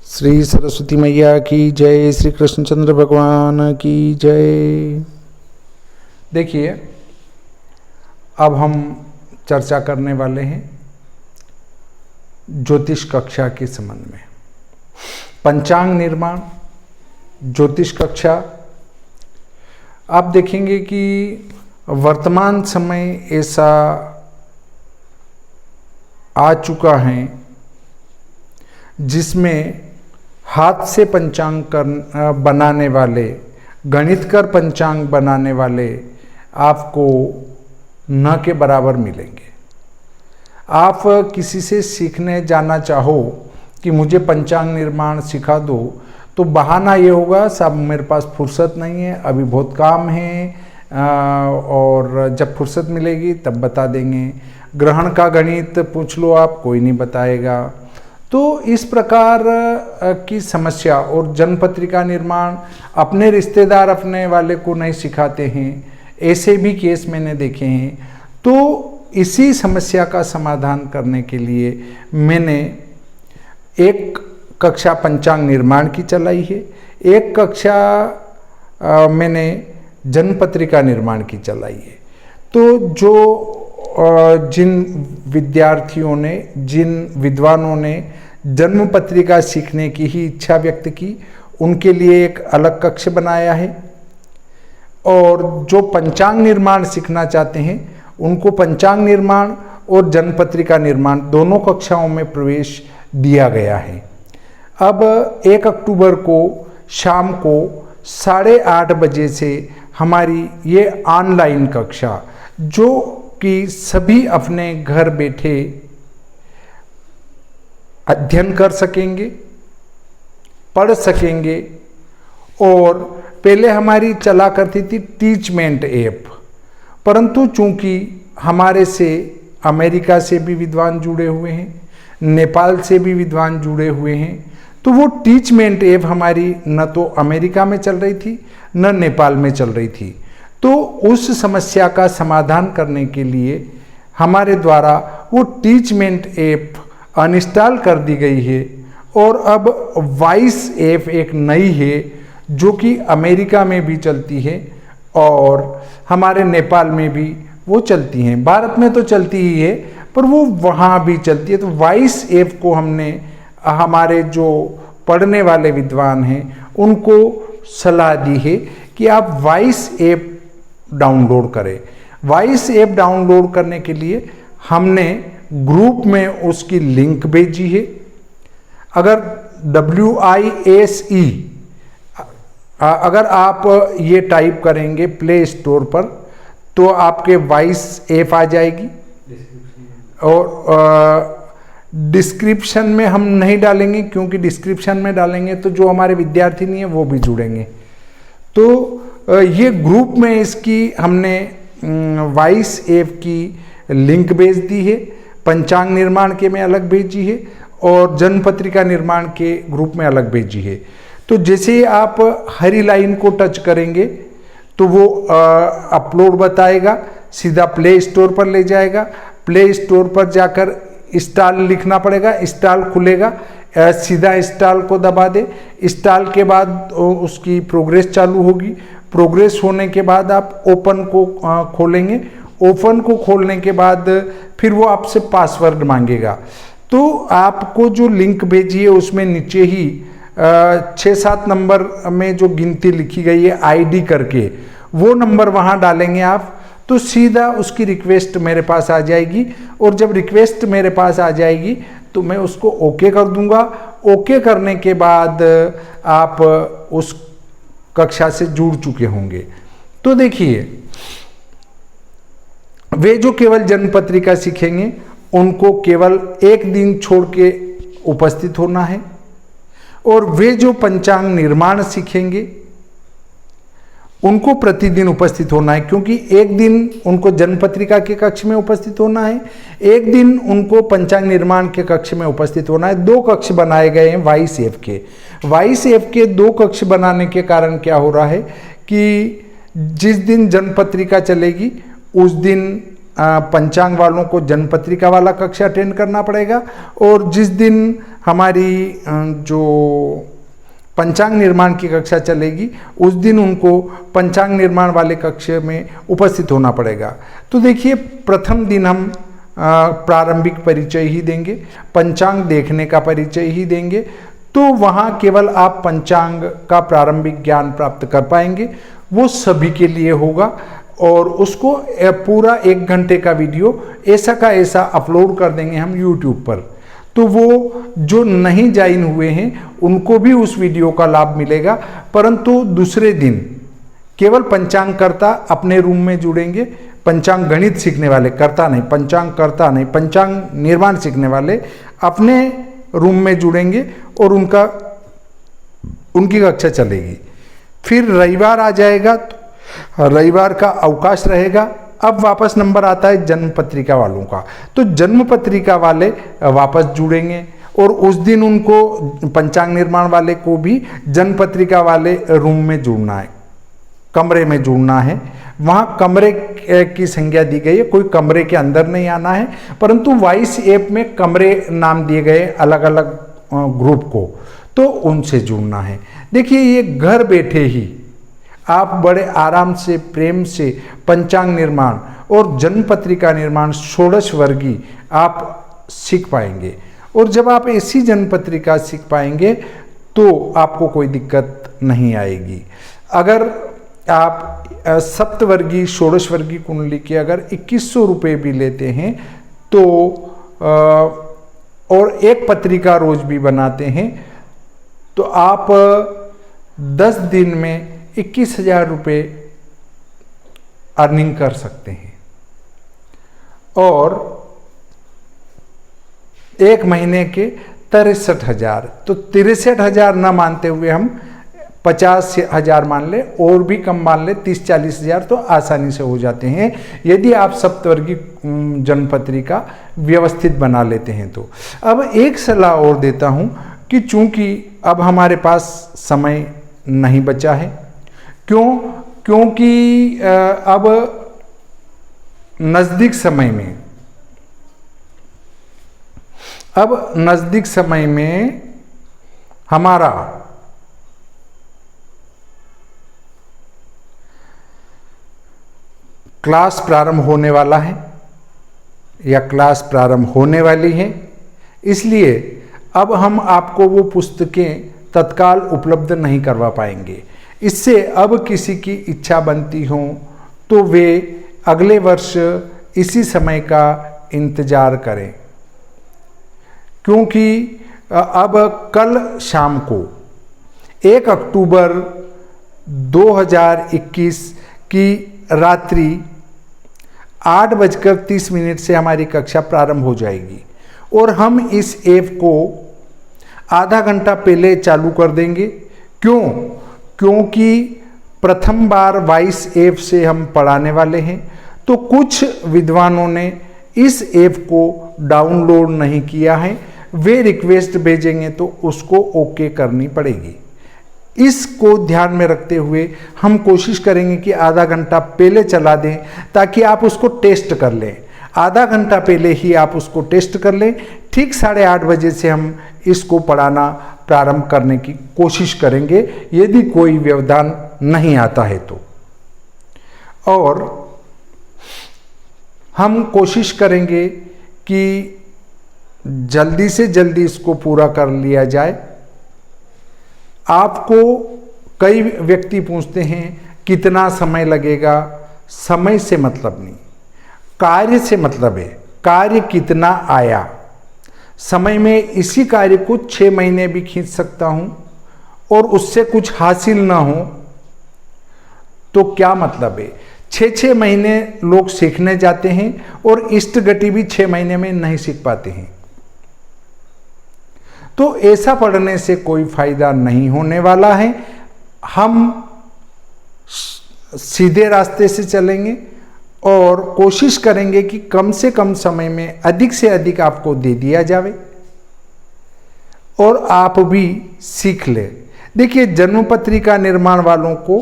श्री सरस्वती मैया की जय, श्री कृष्णचंद्र भगवान की जय। देखिए, अब हम चर्चा करने वाले हैं ज्योतिष कक्षा के संबंध में। पंचांग निर्माण, ज्योतिष कक्षा। आप देखेंगे कि वर्तमान समय ऐसा आ चुका है जिसमें हाथ से पंचांग बनाने वाले, गणितकर पंचांग बनाने वाले आपको न के बराबर मिलेंगे। आप किसी से सीखने जाना चाहो कि मुझे पंचांग निर्माण सिखा दो, तो बहाना ये होगा साहब मेरे पास फुर्सत नहीं है, अभी बहुत काम है, और जब फुर्सत मिलेगी तब बता देंगे। ग्रहण का गणित पूछ लो आप, कोई नहीं बताएगा। तो इस प्रकार की समस्या, और जन्मपत्रिका निर्माण अपने रिश्तेदार अपने वाले को नहीं सिखाते हैं, ऐसे भी केस मैंने देखे हैं। तो इसी समस्या का समाधान करने के लिए मैंने एक कक्षा पंचांग निर्माण की चलाई है, एक कक्षा मैंने जन्मपत्रिका निर्माण की चलाई है। तो जिन विद्यार्थियों ने, जिन विद्वानों ने जन्म पत्रिका सीखने की ही इच्छा व्यक्त की, उनके लिए एक अलग कक्ष बनाया है। और जो पंचांग निर्माण सीखना चाहते हैं उनको पंचांग निर्माण और जन्म पत्रिका निर्माण दोनों कक्षाओं में प्रवेश दिया गया है। अब 1 अक्टूबर को शाम को 8:30 बजे से हमारी ये ऑनलाइन कक्षा, जो कि सभी अपने घर बैठे अध्ययन कर सकेंगे, पढ़ सकेंगे। और पहले हमारी चला करती थी टीचमेंट ऐप, परंतु चूंकि हमारे से अमेरिका से भी विद्वान जुड़े हुए हैं, नेपाल से भी विद्वान जुड़े हुए हैं, तो वो टीचमेंट ऐप हमारी न तो अमेरिका में चल रही थी न नेपाल में चल रही थी। तो उस समस्या का समाधान करने के लिए हमारे द्वारा वो टीचमेंट ऐप अनइंस्टॉल कर दी गई है, और अब वॉइस ऐप एक नई है जो कि अमेरिका में भी चलती है और हमारे नेपाल में भी वो चलती हैं। भारत में तो चलती ही है पर वो वहाँ भी चलती है। तो वॉइस ऐप को हमने हमारे जो पढ़ने वाले विद्वान हैं उनको सलाह दी है कि आप वॉइस ऐप डाउनलोड करें। वॉइस ऐप डाउनलोड करने के लिए हमने ग्रुप में उसकी लिंक भेजी है। अगर WISE अगर आप ये टाइप करेंगे प्ले स्टोर पर तो आपके वॉइस ऐप आ जाएगी। और डिस्क्रिप्शन में हम नहीं डालेंगे, क्योंकि डिस्क्रिप्शन में डालेंगे तो जो हमारे विद्यार्थी नहीं है वो भी जुड़ेंगे। तो ये ग्रुप में इसकी हमने वॉइस ऐप की लिंक भेज दी है। पंचांग निर्माण के में अलग भेजी है और जन्म पत्रिका निर्माण के ग्रुप में अलग भेजी है। तो जैसे आप हरी लाइन को टच करेंगे तो वो अपलोड बताएगा, सीधा प्ले स्टोर पर ले जाएगा। प्ले स्टोर पर जाकर इंस्टॉल लिखना पड़ेगा, इंस्टॉल खुलेगा, सीधा इंस्टॉल को दबा दे। इंस्टॉल के बाद उसकी प्रोग्रेस चालू होगी। प्रोग्रेस होने के बाद आप ओपन को खोलेंगे। ओपन को खोलने के बाद फिर वो आपसे पासवर्ड मांगेगा। तो आपको जो लिंक भेजी है उसमें नीचे ही 6-7 नंबर में जो गिनती लिखी गई है ID करके, वो नंबर वहाँ डालेंगे आप, तो सीधा उसकी रिक्वेस्ट मेरे पास आ जाएगी। और जब रिक्वेस्ट मेरे पास आ जाएगी तो मैं उसको ओके कर दूंगा। ओके करने के बाद आप उस कक्षा से जुड़ चुके होंगे। तो देखिए, वे जो केवल जन्म पत्रिका सीखेंगे उनको केवल एक दिन छोड़ के उपस्थित होना है, और वे जो पंचांग निर्माण सीखेंगे उनको प्रतिदिन उपस्थित होना है, क्योंकि एक दिन उनको जन्म पत्रिका के कक्ष में उपस्थित होना है, एक दिन उनको पंचांग निर्माण के कक्ष में उपस्थित होना है। 2 कक्ष बनाए गए हैं वॉइस ऐप के। वॉइस ऐप के 2 कक्ष बनाने के कारण क्या हो रहा है कि जिस दिन जन्म पत्रिका चलेगी उस दिन पंचांग वालों को जन्म पत्रिका वाला कक्षा अटेंड करना पड़ेगा, और जिस दिन हमारी जो पंचांग निर्माण की कक्षा चलेगी उस दिन उनको पंचांग निर्माण वाले कक्षा में उपस्थित होना पड़ेगा। तो देखिए, प्रथम दिन हम प्रारंभिक परिचय ही देंगे, पंचांग देखने का परिचय ही देंगे। तो वहाँ केवल आप पंचांग का प्रारंभिक ज्ञान प्राप्त कर पाएंगे, वो सभी के लिए होगा। और उसको पूरा 1 घंटे का वीडियो ऐसा का ऐसा अपलोड कर देंगे हम YouTube पर। तो वो जो नहीं ज्वाइन हुए हैं उनको भी उस वीडियो का लाभ मिलेगा। परंतु दूसरे दिन केवल पंचांग कर्ता अपने रूम में जुड़ेंगे, पंचांग गणित सीखने वाले, कर्ता नहीं, पंचांग कर्ता नहीं, पंचांग निर्माण सीखने वाले अपने रूम में जुड़ेंगे और उनकी कक्षा चलेगी। फिर रविवार आ जाएगा, तो रविवार का अवकाश रहेगा। अब वापस नंबर आता है जन्म पत्रिका वालों का। तो जन्म पत्रिका वाले वापस जुड़ेंगे और उस दिन उनको पंचांग निर्माण वाले को भी जन्म पत्रिका वाले रूम में जुड़ना है, कमरे में जुड़ना है। वहाँ कमरे की संज्ञा दी गई है, कोई कमरे के अंदर नहीं आना है, परंतु वॉइस ऐप में कमरे नाम दिए गए अलग अलग ग्रुप को, तो उनसे जुड़ना है। देखिए, ये घर बैठे ही आप बड़े आराम से, प्रेम से पंचांग निर्माण और जन्म पत्रिका निर्माण षोडश वर्गीय आप सीख पाएंगे। और जब आप ऐसी जन्म पत्रिका सीख पाएंगे तो आपको कोई दिक्कत नहीं आएगी। अगर आप सप्तवर्गीय षोडश वर्गीय कुंडली की अगर 2100 रुपये भी लेते हैं तो और एक पत्रिका रोज भी बनाते हैं तो आप 10 दिन में 21,000 रुपये अर्निंग कर सकते हैं। और 1 महीने के 63,000, तो 63,000 न मानते हुए हम 50,000 मान ले, और भी कम मान ले 30-40,000, तो आसानी से हो जाते हैं यदि आप सप्तवर्गीय जन्म पत्रिका व्यवस्थित बना लेते हैं। तो अब एक सलाह और देता हूं कि चूंकि अब हमारे पास समय नहीं बचा है, क्योंकि अब नज़दीक समय में हमारा क्लास प्रारंभ होने वाला है या क्लास प्रारंभ होने वाली है, इसलिए अब हम आपको वो पुस्तकें तत्काल उपलब्ध नहीं करवा पाएंगे। इससे अब किसी की इच्छा बनती हो तो वे अगले वर्ष इसी समय का इंतजार करें, क्योंकि अब कल शाम को 1 अक्टूबर 2021 की रात्रि 8:30 से हमारी कक्षा प्रारंभ हो जाएगी और हम इस ऐप को आधा घंटा पहले चालू कर देंगे। क्योंकि प्रथम बार वॉइस ऐप से हम पढ़ाने वाले हैं, तो कुछ विद्वानों ने इस ऐप को डाउनलोड नहीं किया है, वे रिक्वेस्ट भेजेंगे तो उसको ओके करनी पड़ेगी। इसको ध्यान में रखते हुए हम कोशिश करेंगे कि आधा घंटा पहले चला दें ताकि आप उसको टेस्ट कर लें। आधा घंटा पहले ही आप उसको टेस्ट कर लें। ठीक 8:30 बजे से हम इसको पढ़ाना प्रारंभ करने की कोशिश करेंगे यदि कोई व्यवधान नहीं आता है तो। और हम कोशिश करेंगे कि जल्दी से जल्दी इसको पूरा कर लिया जाए। आपको कई व्यक्ति पूछते हैं कितना समय लगेगा। समय से मतलब नहीं, कार्य से मतलब है। कार्य कितना आया, समय में इसी कार्य को 6 महीने भी खींच सकता हूं और उससे कुछ हासिल ना हो तो क्या मतलब है। 6-6 महीने लोग सीखने जाते हैं और इष्ट गति भी 6 महीने में नहीं सीख पाते हैं। तो ऐसा पढ़ने से कोई फायदा नहीं होने वाला है। हम सीधे रास्ते से चलेंगे और कोशिश करेंगे कि कम से कम समय में अधिक से अधिक आपको दे दिया जाए और आप भी सीख ले। देखिए, जन्म पत्रिका निर्माण वालों को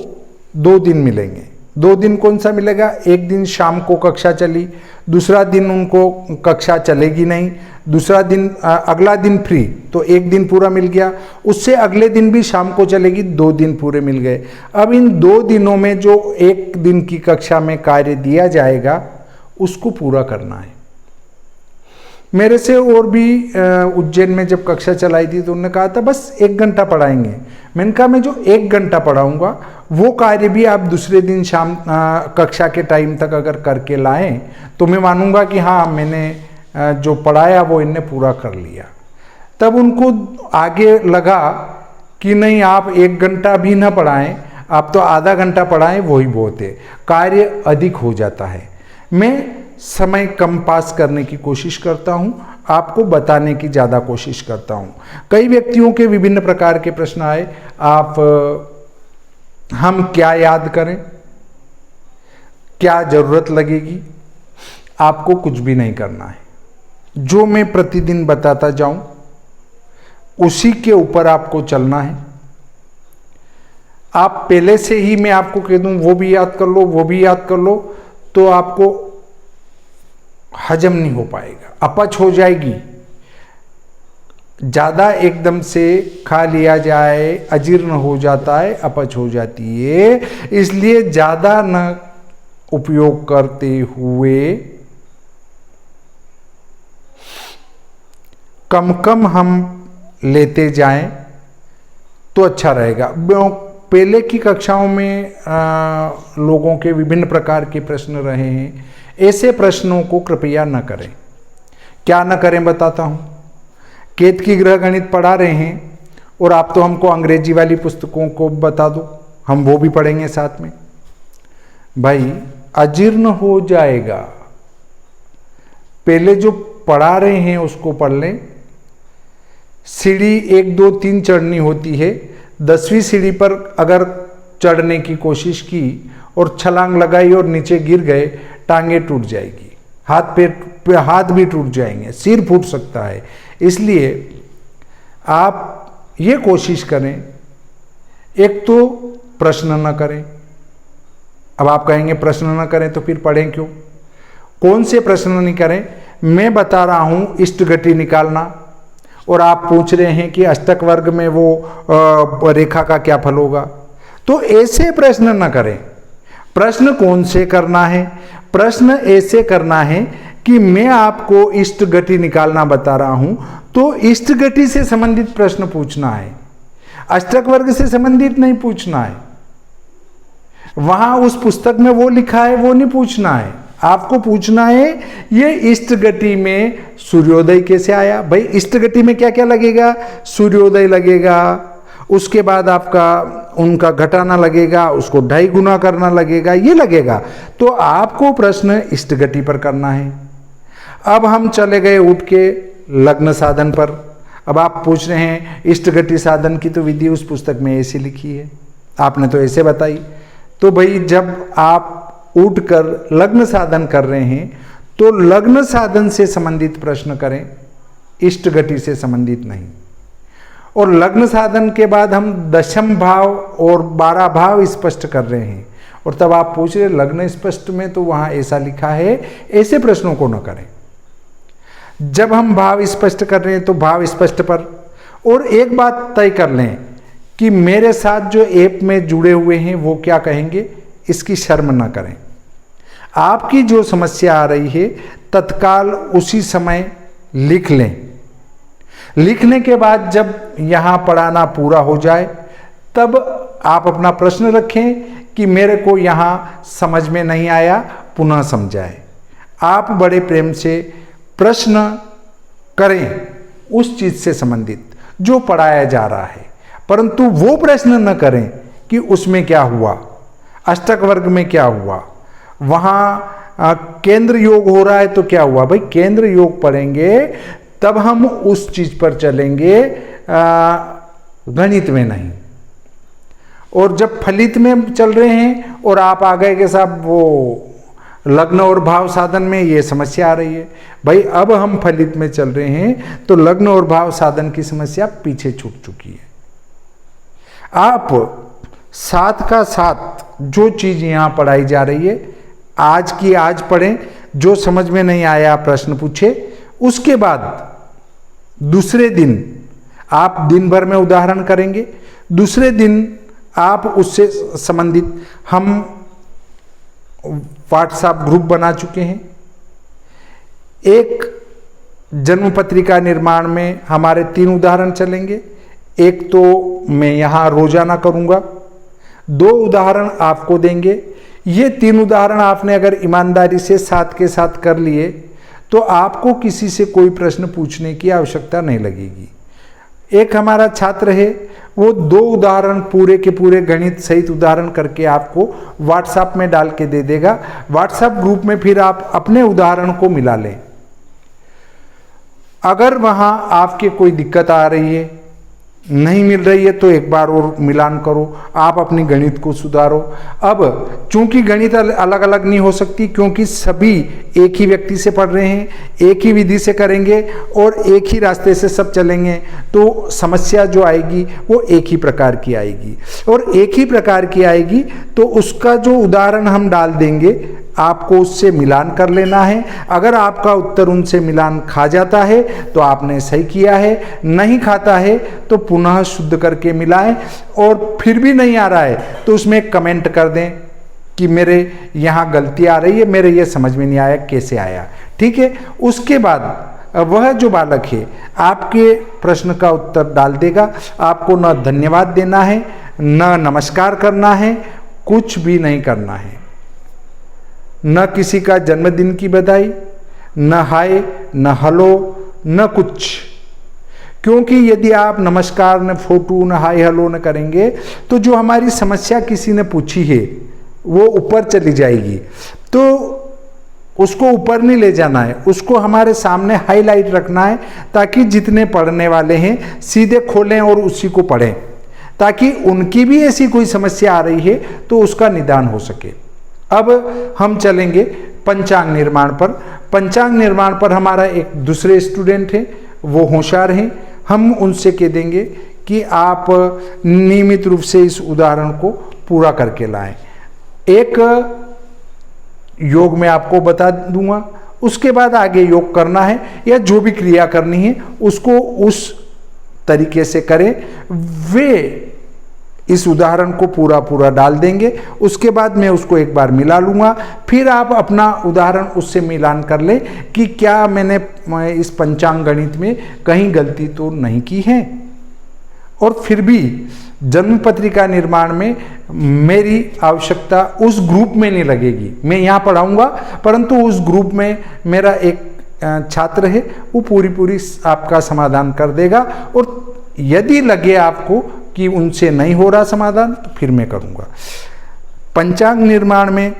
2 दिन मिलेंगे। 2 दिन कौन सा मिलेगा? एक दिन शाम को कक्षा चली, दूसरा दिन उनको कक्षा चलेगी नहीं, दूसरा दिन अगला दिन फ्री, तो 1 दिन पूरा मिल गया। उससे अगले दिन भी शाम को चलेगी, 2 दिन पूरे मिल गए। अब इन 2 दिनों में जो 1 दिन की कक्षा में कार्य दिया जाएगा उसको पूरा करना है। मेरे से और भी उज्जैन में जब कक्षा चलाई थी तो उन्होंने कहा था बस 1 घंटा पढ़ाएंगे। मैंने कहा मैं जो 1 घंटा पढ़ाऊंगा वो कार्य भी आप दूसरे दिन शाम कक्षा के टाइम तक अगर करके लाएं तो मैं मानूंगा कि हाँ मैंने जो पढ़ाया वो इनने पूरा कर लिया। तब उनको आगे लगा कि नहीं, आप 1 घंटा भी ना पढ़ाएं, आप तो आधा घंटा पढ़ाएं, वही बहुत है, कार्य अधिक हो जाता है। मैं समय कम पास करने की कोशिश करता हूं, आपको बताने की ज़्यादा कोशिश करता हूं। कई व्यक्तियों के विभिन्न प्रकार के प्रश्न आए, हम क्या याद करें, क्या ज़रूरत लगेगी? आपको कुछ भी नहीं करना है, जो मैं प्रतिदिन बताता जाऊं उसी के ऊपर आपको चलना है। आप पहले से ही मैं आपको कह दूं वो भी याद कर लो, वो भी याद कर लो, तो आपको हजम नहीं हो पाएगा, अपच हो जाएगी। ज़्यादा एकदम से खा लिया जाए अजीर्ण हो जाता है, अपच हो जाती है। इसलिए ज़्यादा न उपयोग करते हुए कम कम हम लेते जाएं तो अच्छा रहेगा। पहले की कक्षाओं में लोगों के विभिन्न प्रकार के प्रश्न रहे हैं, ऐसे प्रश्नों को कृपया न करें। क्या न करें बताता हूं। केत की गृह गणित पढ़ा रहे हैं और आप तो हमको अंग्रेजी वाली पुस्तकों को बता दो, हम वो भी पढ़ेंगे साथ में। भाई अजीर्ण हो जाएगा, पहले जो पढ़ा रहे हैं उसको पढ़ लें। सीढ़ी 1 2 3 चढ़नी होती है, 10वीं सीढ़ी पर अगर चढ़ने की कोशिश की और छलांग लगाई और नीचे गिर गए, टांगे टूट जाएगी, हाथ भी टूट जाएंगे, सिर फूट सकता है। इसलिए आप ये कोशिश करें, एक तो प्रश्न न करें। अब आप कहेंगे प्रश्न न करें तो फिर पढ़ें क्यों? कौन से प्रश्न नहीं करें? मैं बता रहा हूं इष्टघटी निकालना, और आप पूछ रहे हैं कि अष्टक वर्ग में वो रेखा का क्या फल होगा, तो ऐसे प्रश्न न करें। प्रश्न कौन से करना है? प्रश्न ऐसे करना है कि मैं आपको इष्टघटी निकालना बता रहा हूं तो इष्टघटी से संबंधित प्रश्न पूछना है, अष्टक वर्ग से संबंधित नहीं पूछना है। वहां उस पुस्तक में वो लिखा है वो नहीं पूछना है, आपको पूछना है ये इष्टघटी में सूर्योदय कैसे आया। भाई इष्टघटी में क्या क्या लगेगा? सूर्योदय लगेगा, उसके बाद आपका उनका घटाना लगेगा, उसको 2.5 गुना करना लगेगा, ये लगेगा। तो आपको प्रश्न इष्टघटी पर करना है। अब हम चले गए उठ के लग्न साधन पर। अब आप पूछ रहे हैं इष्टघटी साधन की तो विधि उस पुस्तक में ऐसे लिखी है, आपने तो ऐसे बताई। तो भाई जब आप उठकर लग्न साधन कर रहे हैं तो लग्न साधन से संबंधित प्रश्न करें, इष्टघटी से संबंधित नहीं। और लग्न साधन के बाद हम 10म भाव और 12 भाव स्पष्ट कर रहे हैं, और तब आप पूछ रहे लग्न स्पष्ट में तो वहां ऐसा लिखा है, ऐसे प्रश्नों को न करें। जब हम भाव स्पष्ट कर रहे हैं तो भाव स्पष्ट पर। और एक बात तय कर लें कि मेरे साथ जो ऐप में जुड़े हुए हैं वो क्या कहेंगे, इसकी शर्म न करें। आपकी जो समस्या आ रही है तत्काल उसी समय लिख लें। लिखने के बाद जब यहाँ पढ़ाना पूरा हो जाए तब आप अपना प्रश्न रखें कि मेरे को यहाँ समझ में नहीं आया, पुनः समझाएं। आप बड़े प्रेम से प्रश्न करें उस चीज से संबंधित जो पढ़ाया जा रहा है, परंतु वो प्रश्न न करें कि उसमें क्या हुआ, अष्टक वर्ग में क्या हुआ, वहाँ केंद्र योग हो रहा है तो क्या हुआ। भाई केंद्र योग पढ़ेंगे तब हम उस चीज पर चलेंगे, गणित में नहीं। और जब फलित में चल रहे हैं और आप आ गए कि साहब वो लग्न और भाव साधन में ये समस्या आ रही है, भाई अब हम फलित में चल रहे हैं तो लग्न और भाव साधन की समस्या पीछे छूट चुकी है। आप साथ का साथ जो चीज़ यहाँ पढ़ाई जा रही है आज की आज पढ़ें, जो समझ में नहीं आया प्रश्न पूछे। उसके बाद दूसरे दिन आप दिन भर में उदाहरण करेंगे, दूसरे दिन आप उससे संबंधित हम व्हाट्सएप ग्रुप बना चुके हैं। एक जन्म पत्रिका निर्माण में हमारे 3 उदाहरण चलेंगे। एक तो मैं यहाँ रोजाना करूँगा, 2 उदाहरण आपको देंगे। ये 3 उदाहरण आपने अगर ईमानदारी से साथ के साथ कर लिए तो आपको किसी से कोई प्रश्न पूछने की आवश्यकता नहीं लगेगी। एक हमारा छात्र है, वो 2 उदाहरण पूरे के पूरे गणित सहित उदाहरण करके आपको व्हाट्सएप में डाल के दे देगा। व्हाट्सएप ग्रुप में फिर आप अपने उदाहरण को मिला लें। अगर वहाँ आपके कोई दिक्कत आ रही है, नहीं मिल रही है, तो एक बार और मिलान करो, आप अपनी गणित को सुधारो। अब चूंकि गणित अलग अलग नहीं हो सकती, क्योंकि सभी एक ही व्यक्ति से पढ़ रहे हैं, एक ही विधि से करेंगे और एक ही रास्ते से सब चलेंगे, तो समस्या जो आएगी वो एक ही प्रकार की आएगी। और एक ही प्रकार की आएगी तो उसका जो उदाहरण हम डाल देंगे आपको उससे मिलान कर लेना है। अगर आपका उत्तर उनसे मिलान खा जाता है तो आपने सही किया है, नहीं खाता है तो पुनः शुद्ध करके मिलाएं। और फिर भी नहीं आ रहा है तो उसमें कमेंट कर दें कि मेरे यहाँ गलती आ रही है, मेरे ये समझ में नहीं आया, कैसे आया। ठीक है, उसके बाद वह जो बालक है आपके प्रश्न का उत्तर डाल देगा। आपको न धन्यवाद देना है, न नमस्कार करना है, कुछ भी नहीं करना है। न किसी का जन्मदिन की बधाई, न हाय, न हेलो, न कुछ। क्योंकि यदि आप नमस्कार, न फोटो, न हाय हेलो न करेंगे तो जो हमारी समस्या किसी ने पूछी है वो ऊपर चली जाएगी। तो उसको ऊपर नहीं ले जाना है, उसको हमारे सामने हाईलाइट रखना है, ताकि जितने पढ़ने वाले हैं सीधे खोलें और उसी को पढ़ें, ताकि उनकी भी ऐसी कोई समस्या आ रही है तो उसका निदान हो सके। अब हम चलेंगे पंचांग निर्माण पर। पंचांग निर्माण पर हमारा एक दूसरे स्टूडेंट हैं, वो होशियार हैं। हम उनसे कह देंगे कि आप नियमित रूप से इस उदाहरण को पूरा करके लाएं। एक योग में आपको बता दूंगा, उसके बाद आगे योग करना है या जो भी क्रिया करनी है उसको उस तरीके से करें। वे इस उदाहरण को पूरा डाल देंगे, उसके बाद मैं उसको एक बार मिला लूँगा, फिर आप अपना उदाहरण उससे मिलान कर लें कि क्या मैंने इस पंचांग गणित में कहीं गलती तो नहीं की है। और फिर भी जन्म पत्रिका निर्माण में मेरी आवश्यकता उस ग्रुप में नहीं लगेगी। मैं यहाँ पढ़ाऊँगा, परंतु उस ग्रुप में मेरा एक छात्र है, वो पूरी आपका समाधान कर देगा। और यदि लगे आपको कि उनसे नहीं हो रहा समाधान तो फिर मैं करूँगा। पंचांग निर्माण में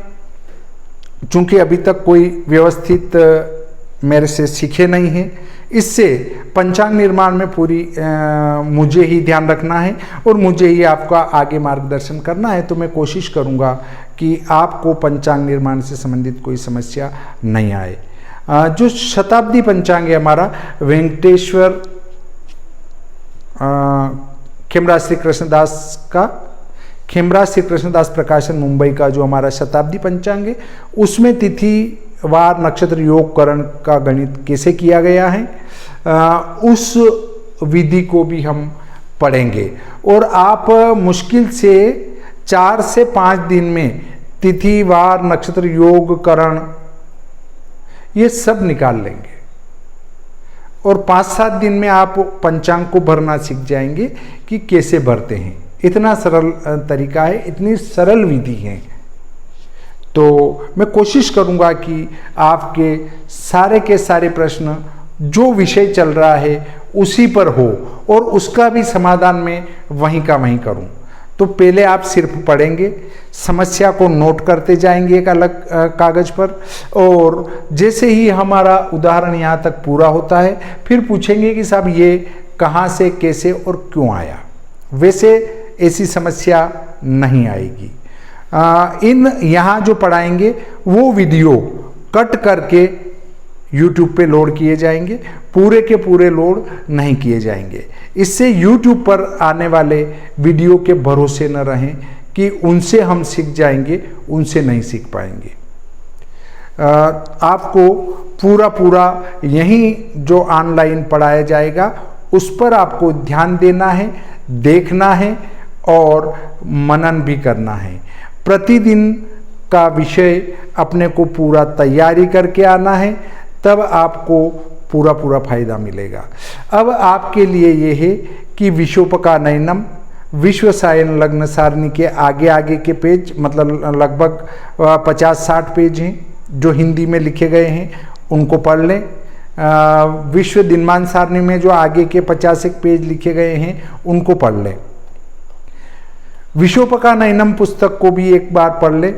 चूंकि अभी तक कोई व्यवस्थित मेरे से सीखे नहीं है, इससे पंचांग निर्माण में पूरी मुझे ही ध्यान रखना है और मुझे ही आपका आगे मार्गदर्शन करना है। तो मैं कोशिश करूँगा कि आपको पंचांग निर्माण से संबंधित कोई समस्या नहीं आए। जो शताब्दी पंचांग है हमारा, वेंकटेश्वर खेमराज श्री कृष्णदास का, खेमराज श्री कृष्णदास प्रकाशन मुंबई का जो हमारा शताब्दी पंचांग है, उसमें तिथि वार नक्षत्र योगकरण का गणित कैसे किया गया है उस विधि को भी हम पढ़ेंगे। और आप मुश्किल से 4 से 5 दिन में तिथि वार नक्षत्र योगकरण ये सब निकाल लेंगे और 5-7 दिन में आप पंचांग को भरना सीख जाएंगे कि कैसे भरते हैं। इतना सरल तरीका है, इतनी सरल विधि है। तो मैं कोशिश करूंगा कि आपके सारे के सारे प्रश्न जो विषय चल रहा है उसी पर हो और उसका भी समाधान मैं वहीं का वहीं करूं। तो पहले आप सिर्फ पढ़ेंगे, समस्या को नोट करते जाएंगे एक अलग कागज पर, और जैसे ही हमारा उदाहरण यहाँ तक पूरा होता है फिर पूछेंगे कि साहब ये कहाँ से, कैसे और क्यों आया। वैसे ऐसी समस्या नहीं आएगी। इन यहाँ जो पढ़ाएंगे वो वीडियो कट करके YouTube पे लोड किए जाएंगे, पूरे के पूरे लोड नहीं किए जाएंगे। इससे YouTube पर आने वाले वीडियो के भरोसे न रहें कि उनसे हम सीख जाएंगे, उनसे नहीं सीख पाएंगे। आपको पूरा यहीं जो ऑनलाइन पढ़ाया जाएगा उस पर आपको ध्यान देना है, देखना है और मनन भी करना है। प्रतिदिन का विषय अपने को पूरा तैयारी करके आना है, तब आपको पूरा फायदा मिलेगा। अब आपके लिए ये है कि विशोपकानयनम, विश्वसायन लग्न सारणी के आगे के पेज, मतलब लगभग 50-60 पेज हैं जो हिंदी में लिखे गए हैं, उनको पढ़ लें। विश्व दिनमान सारणी में जो आगे के 50 पेज लिखे गए हैं उनको पढ़ लें। विशोपकानयनम पुस्तक को भी एक बार पढ़ लें।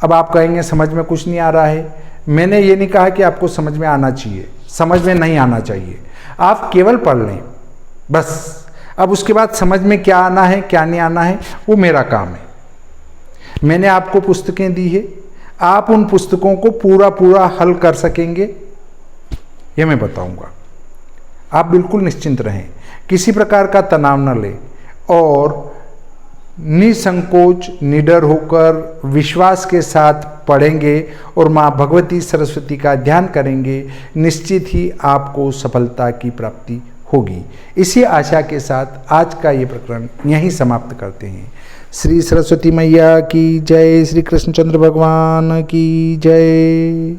अब आप कहेंगे समझ में कुछ नहीं आ रहा है। मैंने ये नहीं कहा कि आपको समझ में आना चाहिए, समझ में नहीं आना चाहिए, आप केवल पढ़ लें बस। अब उसके बाद समझ में क्या आना है क्या नहीं आना है वो मेरा काम है। मैंने आपको पुस्तकें दी है, आप उन पुस्तकों को पूरा हल कर सकेंगे ये मैं बताऊंगा। आप बिल्कुल निश्चिंत रहें, किसी प्रकार का तनाव न लें और निसंकोच निडर होकर विश्वास के साथ पढ़ेंगे और माँ भगवती सरस्वती का ध्यान करेंगे, निश्चित ही आपको सफलता की प्राप्ति होगी। इसी आशा के साथ आज का ये प्रकरण यहीं समाप्त करते हैं। श्री सरस्वती मैया की जय, श्री कृष्णचंद्र भगवान की जय।